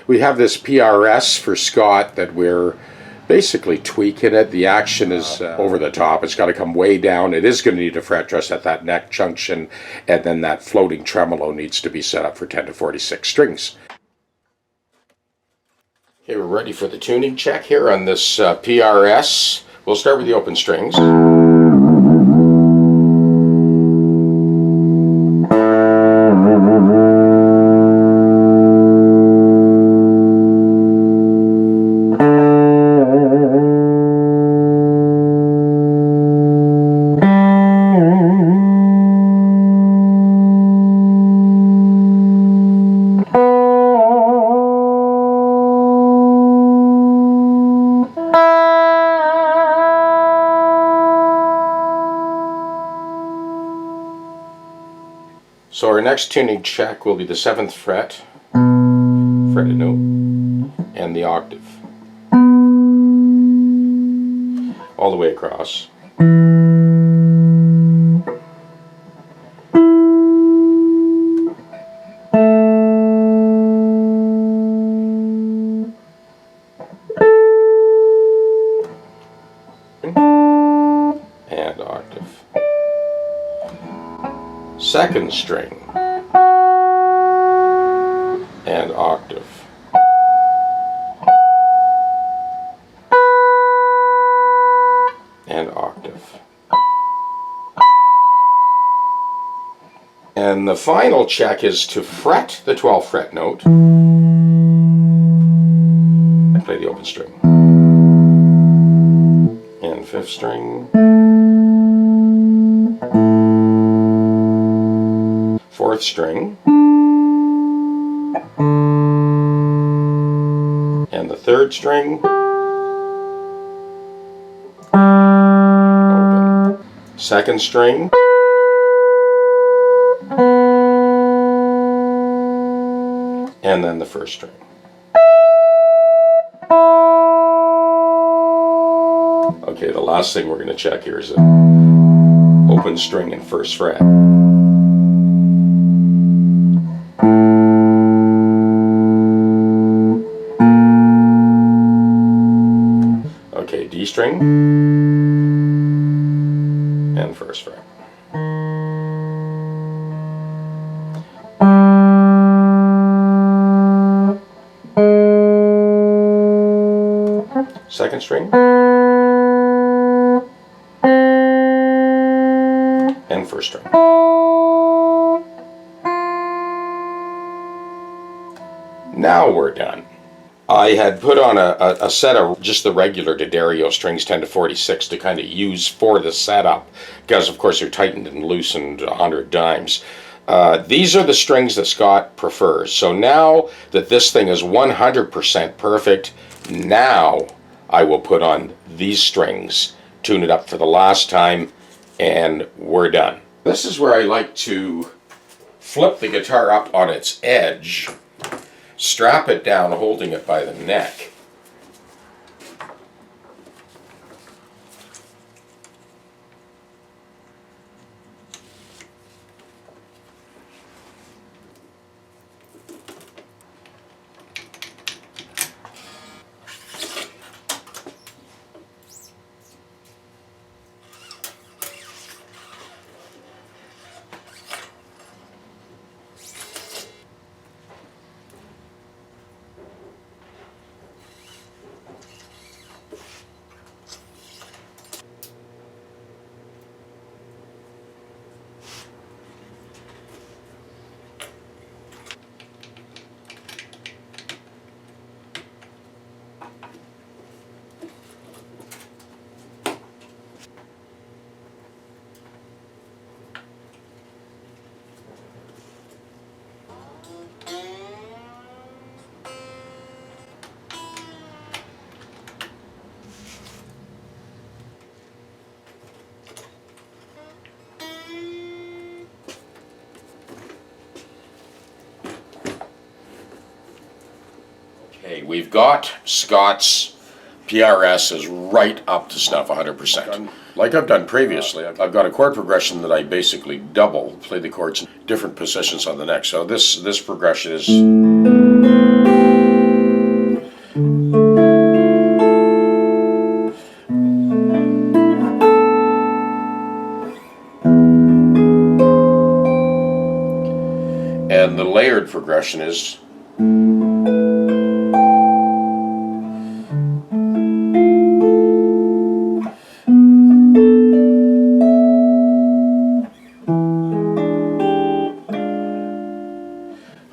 We have this PRS for Scott that we're basically tweaking it. The action is over the top. It's got to come way down. It is going to need a fret dress at that neck junction, and then that floating tremolo needs to be set up for 10 to 46 strings. Okay, we're ready for the tuning check here on this PRS. We'll start with the open strings. So our next tuning check will be the 7th fret, fretted note, and the octave. All the way across. And octave. 2nd string and octave, and octave. And the final check is to fret the 12th fret note and play the open string, and 5th string, 4th string, and the 3rd string, open, 2nd string, and then the 1st string. Okay, the last thing we're going to check here is an open string and 1st fret. Okay, D string and 1st fret. Second string and 1st string. Now we're done. I had put on a set of just the regular D'Addario strings 10 to 46 to kind of use for the setup, because of course they're tightened and loosened 100 times. These are the strings that Scott prefers. So now that this thing is 100% perfect, now I will put on these strings, tune it up for the last time, and we're done. This is where I like to flip the guitar up on its edge, strap it down holding it by the neck, Okay, we've got Scott's PRS is right up to snuff 100%. Like I've done previously, I've got a chord progression that I basically double, play the chords in different positions on the neck. So this progression is And the layered progression is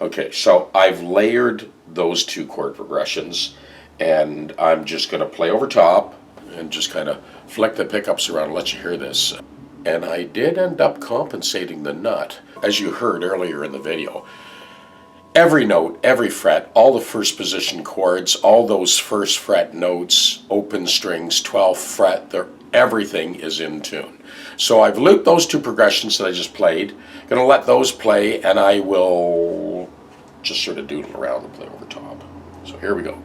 okay, so I've layered those two chord progressions, and I'm just going to play over top and just kind of flick the pickups around and let you hear this. And I did end up compensating the nut, as you heard earlier in the video. Every note, every fret, all the first position chords, all those first fret notes, open strings, 12th fret, everything is in tune. So I've looped those two progressions that I just played. Gonna let those play, and I will just sort of doodle around and play over top. So here we go.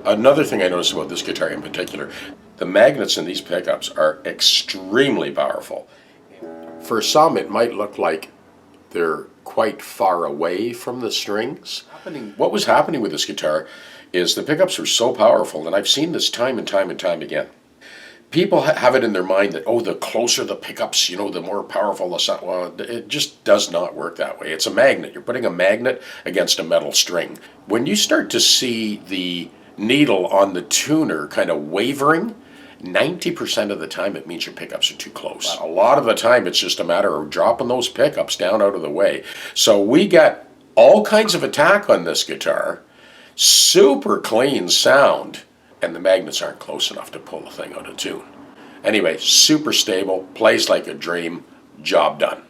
Another thing I noticed about this guitar in particular, the magnets in these pickups are extremely powerful. For some, it might look like they're quite far away from the strings. What was happening with this guitar is the pickups were so powerful, and I've seen this time and time and time again. People have it in their mind that, oh, the closer the pickups, you know, the more powerful the sound. Well, it just does not work that way. It's a magnet. You're putting a magnet against a metal string. When you start to see the needle on the tuner kind of wavering, 90% of the time it means your pickups are too close. A lot of the time it's just a matter of dropping those pickups down out of the way. So we got all kinds of attack on this guitar, super clean sound, and the magnets aren't close enough to pull the thing out of tune. Anyway, super stable, plays like a dream, job done.